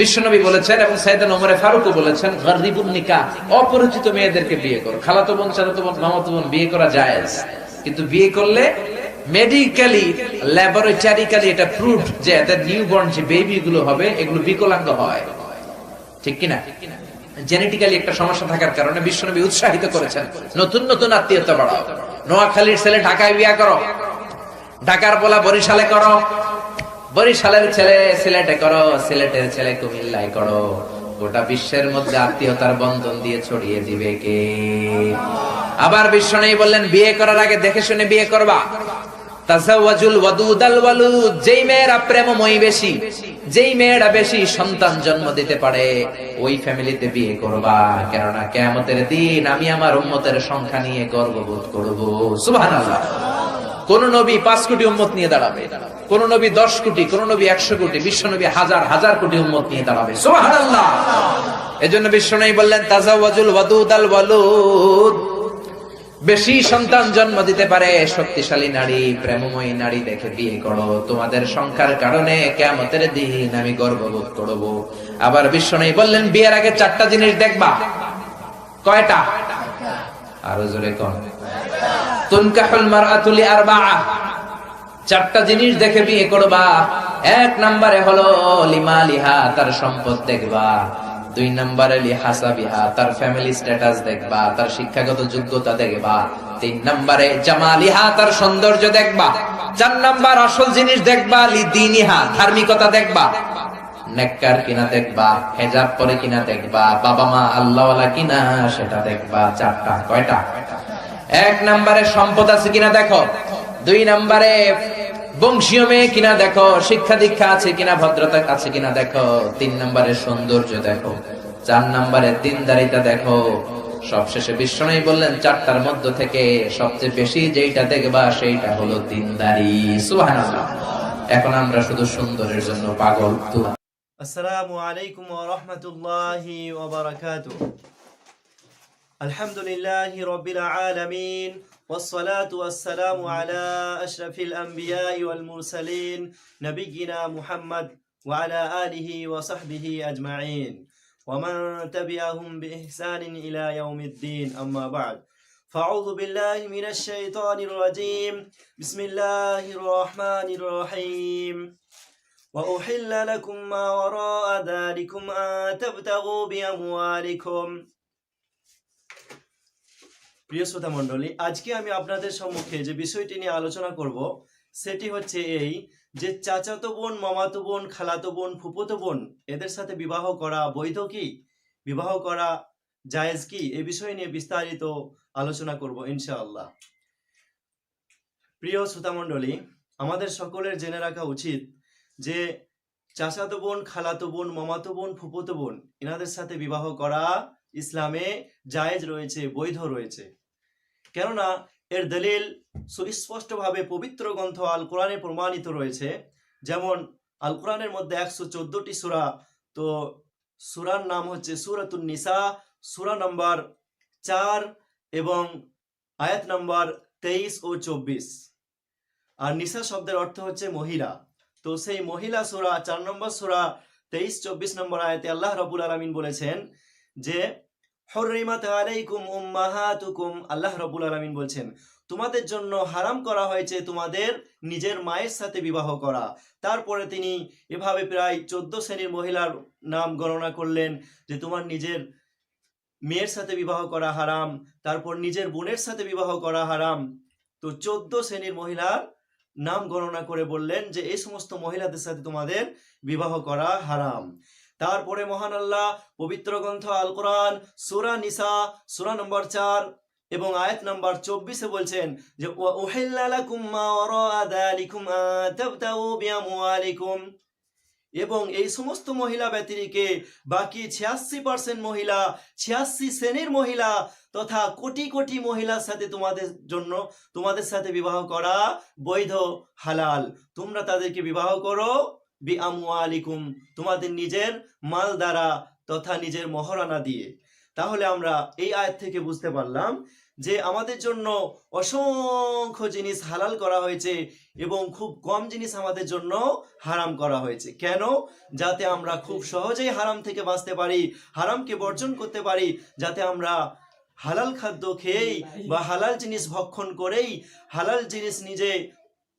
বিশ্বনবী বলেছেন এবং সাইয়েদনা ওমর ফারুকও বলেছেন, গররিবুন নিকাহ, অপরিচিত মেয়েদেরকে বিয়ে করো। খালাতো বোন, চাচাতো বোন, মামাতো বোন বিয়ে করা জায়েজ, কিন্তু বিয়ে করলে মেডিকেলি, ল্যাবরেটরিক্যালি এটা প্রুভড যে এদের নিউবর্ন যে বেবি গুলো হবে এগুলো বিকলাঙ্গ হয়, ঠিক কিনা? জেনেটিক্যালি একটা সমস্যা থাকার কারণে বিশ্বনবী উৎসাহিত করেছেন নতুন নতুন আত্মীয়তা বাড়াও। নোয়াখালীর ছেলে ঢাকায় বিয়ে করো, ঢাকার পোলা বরিশালে করো, বরিশালের ছেলে সিলেটে করো, সিলেটের ছেলে কুমিল্লায় করো। গোটা বিশ্বের মধ্যে আত্মীয়তার বন্ধন দিয়ে ছড়িয়ে দিবে কে? আবার বিশ্বনবী বললেন, বিয়ে করার আগে দেখে শুনে বিয়ে করবা। তাজাওয়াজুল ওয়াদুদাল ওয়ালুদ, যেই মেয়েরা প্রেমময়ী বেশি, যেই মেয়েরা বেশি সন্তান জন্ম দিতে পারে, ওই ফ্যামিলিতে বিয়ে করবা। কেননা কিয়ামতের দিন আমি আমার উম্মতের সংখ্যা নিয়ে গর্ববোধ করব। সুবহানাল্লাহ। কোন নবী 5 কোটি উম্মত নিয়ে দাঁড়াবে, কোন নবী 10 কোটি, কোন নবী 100 কোটি, বিশ্বনবী হাজার হাজার কোটি উম্মত নিয়ে দাঁড়াবে। সুবহানাল্লাহ। এজন্য বিশ্বনবী বললেন, তাজাওয়াজুল ওয়াদুদাল ওয়ালুদ, বেশি সন্তান জন্ম দিতে পারে শক্তিশালী নারী, প্রেমময়ী নারী দেখে বিয়ে করো। তোমাদের সংখ্যার কারণে কিয়ামতের দিন আমি গর্ববোধ করব। আবার বিশ্বনবী বললেন, বিয়ের আগে 4টা জিনিস দেখবা। কয়টা? আরো জোরে কোন? তুনকাহুল মারআতু লিআরবাআ, 4টা জিনিস দেখে বিয়ে করবা। 1 নম্বরে হলো লিমালিহা, তার সম্পদ দেখবা। 2 নম্বরে লিহাসাবিহা, তার ফ্যামিলি স্ট্যাটাস দেখবা, তার শিক্ষাগত যোগ্যতা দেখবা। 3 নম্বরে জামালিহা, তার সৌন্দর্য দেখবা। 4 নম্বর আসল জিনিস দেখবা লিদিনিহা, ধার্মিকতা দেখবা। নেককার কিনা দেখবা, হেজাব পরে কিনা দেখবা, বাবা মা আল্লাহওয়ালা কিনা সেটা দেখবা। 4টা। কয়টা? 1 নম্বরে সম্পদ আছে কিনা দেখো, 2 নম্বরে বংশীয় মেয়ে কিনা দেখো, শিক্ষা দীক্ষা আছে কিনা, ভদ্রতা আছে কিনা দেখো, 3 নম্বরে সৌন্দর্য দেখো, 4 নম্বরে দিনদারিতা দেখো। সবশেষে বিশ্বনবী বললেন, 4টার মধ্য থেকে সবচেয়ে বেশি যেইটা দেখবা সেইটা হলো দিনদারি। সুবহানাল্লাহ। এখন আমরা শুধু সুন্দরের জন্য পাগল। আসসালামু আলাইকুম ওয়া রাহমাতুল্লাহি ওয়া বারাকাতুহু। আলহামদুলিল্লাহি রাব্বিল আলামিন, والصلاة والسلام على أشرف الأنبياء والمرسلين نبينا محمد وعلى آله وصحبه أجمعين ومن تبعهم بإحسان إلى يوم الدين. أما بعد، فأعوذ بالله من الشيطان الرجيم. بسم الله الرحمن الرحيم. وأحل لكم ما وراء ذلكم أن تبتغوا بأموالكم. প্রিয় শ্রোতা মণ্ডলী, আজকে আমি আপনাদের সম্মুখে যে বিষয়টি নিয়ে আলোচনা করব সেটি হচ্ছে এই যে চাচাতো বোন, মামাতো বোন, খালাতো বোন, ফুফুতো বোন এদের সাথে বিবাহ করা বৈধ কি, বিবাহ করা জায়েজ কি, এই বিষয় নিয়ে বিস্তারিত আলোচনা করব ইনশাআল্লাহ। প্রিয় শ্রোতা মণ্ডলী, আমাদের সকলের জেনে রাখা উচিত যে চাচাতো বোন, খালাতো বোন, মামাতো বোন, ফুফুতো বোন এনাদের সাথে বিবাহ করা ইসলামে জায়েজ রয়েছে, বৈধ রয়েছে। কেননা এর দলিল সুস্পষ্টভাবে পবিত্র গ্রন্থ আল কোরআনে প্রমাণিত রয়েছে। যেমন আল কোরআনের মধ্যে 114টি সূরা, তো সূরার নাম হচ্ছে সূরাতুন নিসা, সূরা নম্বর 4 এবং আয়াত নম্বর 23 ও 24। আর নিসা শব্দের অর্থ হচ্ছে মহিলা। তো সেই মহিলা সূরা 4 নম্বর সূরা 23-24 নম্বর আয়াতে আল্লাহ রাব্বুল আলামিন বলেছেন যে হুররিমাত আলাইকুম উম্মাহাতুকুম, আল্লাহ রাব্বুল আলামিন বলছেন তোমাদের জন্য হারাম করা হয়েছে তোমাদের নিজের মায়ের সাথে বিবাহ করা। তারপরে তিনি এভাবে প্রায় 14 শ্রেণীর মহিলার নাম গণনা করলেন যে তোমার নিজের মেয়ের সাথে বিবাহ করা হারাম, তারপর নিজের বোনের সাথে বিবাহ করা হারাম। তো 14 শ্রেণীর মহিলার নাম গণনা করে বললেন যে এই সমস্ত মহিলাদের সাথে তোমাদের বিবাহ করা হারাম। তারপরে মহান আল্লাহ পবিত্র গ্রন্থ আল কোরআন সূরা নিসা সূরা নম্বর 4 এবং আয়াত নম্বর 24-এ বলছেন যে উহিল্লা লাকুম মা ওয়ারাআ যালিকুম তাবতাগু বিআমওয়ালিকুম, এবং এই সমস্ত মহিলা ব্যতিরেকে বাকি 86% মহিলা, 86 শ্রেণীর মহিলা তথা কোটি কোটি মহিলার সাথে তোমাদের সাথে বিবাহ করা বৈধ, হালাল। তোমরা তাদেরকে বিবাহ করো বিআমওয়ালিকুম, তোমাদের নিজের মাল দ্বারা তথা নিজের মহরানা দিয়ে। তাহলে আমরা এই আয়াত থেকে বুঝতে পারলাম যে আমাদের জন্য অসংখ্য জিনিস হালাল করা হয়েছে এবং খুব কম জিনিস আমাদের জন্য হারাম করা হয়েছে। কেন? যাতে আমরা খুব সহজেই হারাম থেকে বাঁচতে পারি, হারামকে বর্জন করতে পারি, যাতে আমরা হালাল খাদ্য খেয়েই বা হালাল জিনিস ভক্ষণ করেই, হালাল জিনিস নিজে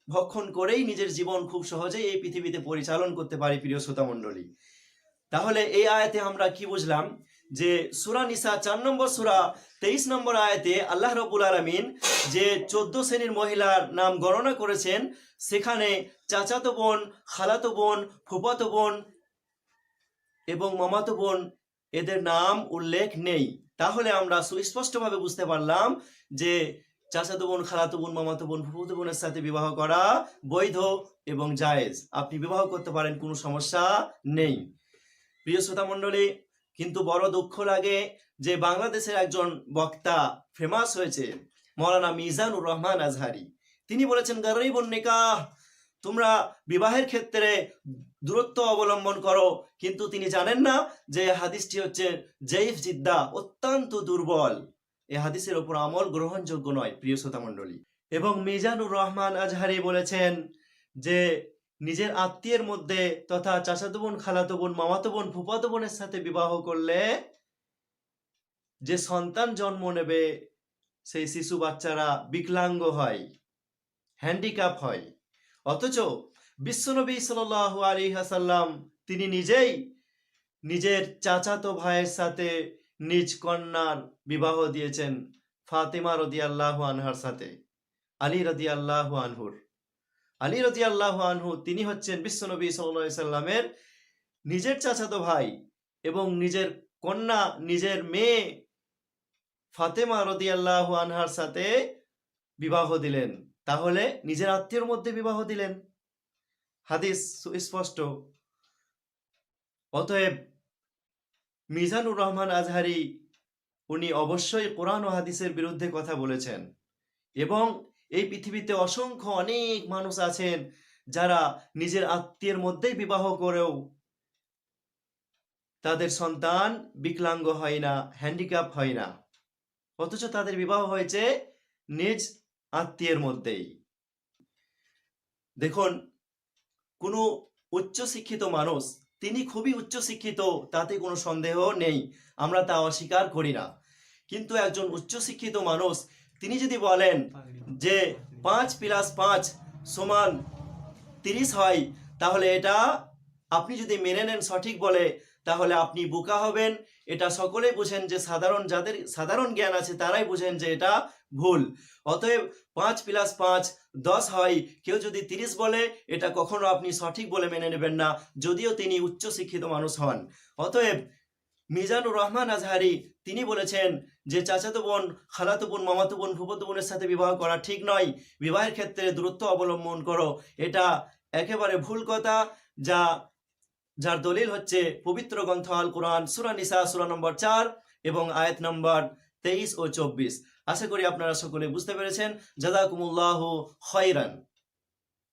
ভক্ষণ করেই নিজের জীবন খুব সহজেই এই পৃথিবীতে পরিচালন করতে পারি। প্রিয় শ্রোতা মণ্ডলী, তাহলে এই আয়াতে আমরা কি বুঝলাম? যে সূরা নিসা 4 নম্বর সূরা 23 নম্বর আয়াতে আল্লাহ রাব্বুল আলামিন যে 14 শ্রেণীর মহিলার নাম গণনা করেছেন, সেখানে চাচাতো বোন, খালাতো বোন, ফুফাতো বোন এবং মামাতো বোন এদের নাম উল্লেখ নেই। তাহলে আমরা সুস্পষ্টভাবে বুঝতে পারলাম যে চাচাতো বোন, খালাতো বোন, মামাতো বোন, ফুফাতো বোনের সাথে বিবাহ করা বৈধ এবং জায়েজ। আপনি বিবাহ করতে পারেন, কোনো সমস্যা নেই। প্রিয় শ্রোতা মণ্ডলী, কিন্তু বড় দুঃখ লাগে যে বাংলাদেশের একজন বক্তা ফেমাস হয়েছে, মৌলানা মিজানুর রহমান আজহারি। তিনি বলেছেন গরীবুন নিকাহ, তোমরা বিবাহের ক্ষেত্রে দূরত্ব অবলম্বন করো। কিন্তু তিনি জানেন না যে হাদিসটি হচ্ছে জয়ীফ জিদ্দা, অত্যন্ত দুর্বল। এই হাদিসের উপর আমল গ্রহণযোগ্য নয়। প্রিয় শ্রোতা মণ্ডলী, এবং মিজানুর রহমান আজহারি বলেছেন যে নিজের আত্মীয়ের মধ্যে তথা চাচাতো বোন, খালাতো বোন, মামাতো বোন, ফুফাতো বোনের সাথে বিবাহ করলে যে সন্তান জন্ম নেবে সেই শিশু বাচ্চারা বিকলাঙ্গ হয়, হ্যান্ডিক্যাপ হয়। অথচ বিশ্বনবী সাল্লাল্লাহু আলাইহি ওয়াসাল্লাম তিনি নিজেই নিজের চাচাতো ভাইয়ের সাথে নিজ কন্যার বিবাহ দিয়েছেন, ফাতেমা রাদিয়াল্লাহু আনহার সাথে আলী রাদিয়াল্লাহু আনহুর। আলী রাদিয়াল্লাহু আনহু তিনি হচ্ছেন বিশ্বনবী সাল্লাল্লাহু আলাইহি সাল্লামের নিজের চাচাতো ভাই এবং নিজের কন্যা, নিজের মেয়ে ফাতেমা রাদিয়াল্লাহু আনহার সাথে বিবাহ দিলেন। তাহলে নিজের আত্মীয়ের মধ্যে বিবাহ দিলেন, হাদিস সুস্পষ্ট। অতএব মিজানুর রহমান আজহারি উনি অবশ্যই কোরআন ও হাদিসের বিরুদ্ধে কথা বলেছেন। এবং এই পৃথিবীতে অসংখ্য অনেক মানুষ আছেন যারা নিজের আত্মীয়ের মধ্যেই বিবাহ করেও তাদের সন্তান বিকলাঙ্গ হয় না, হ্যান্ডিক্যাপ হয় না, অথচ তাদের বিবাহ হয়েছে নিজ আত্মীয়ের মধ্যেই। দেখুন, কোনো উচ্চশিক্ষিত মানুষ, তিনি খুবই উচ্চশিক্ষিত, তাতে কোনো সন্দেহ নেই, আমরা তা অস্বীকার করি না। কিন্তু একজন উচ্চশিক্ষিত মানুষ তিনি যদি বলেন যে 5 + 5 = 30 হয়, তাহলে এটা আপনি যদি মেনে নেন সঠিক বলে, তাহলে আপনি বোকা হবেন। এটা সকলেই বুঝেন, যে যাদের সাধারণ জ্ঞান আছে তারাই বুঝেন যে এটা ভুল। অতএব 5 + 5 10 হয়, কেউ যদি 30 বলে, এটা কখনো আপনি সঠিক বলে মেনে নেবেন না, যদিও তিনি উচ্চশিক্ষিত মানুষ হন। অতএব মিজানুর রহমান আজহারি তিনি বলেছেন যে চাচাতো বোন, খালাতো বোন, মামাতো বোন, ফুফাতো বোনের সাথে বিবাহ করা ঠিক নয়, বিবাহের ক্ষেত্রে দূরত্ব অবলম্বন করো। এটা একেবারে ভুল কথা, যার দলিল হচ্ছে পবিত্র গ্রন্থ আল কোরআন, সূরা নিসা সূরা নম্বর 4 এবং আয়াত নম্বর 23 ও 24। আশা করি আপনারা সকলে বুঝতে পেরেছেন। জাযাকুমুল্লাহু খায়রান।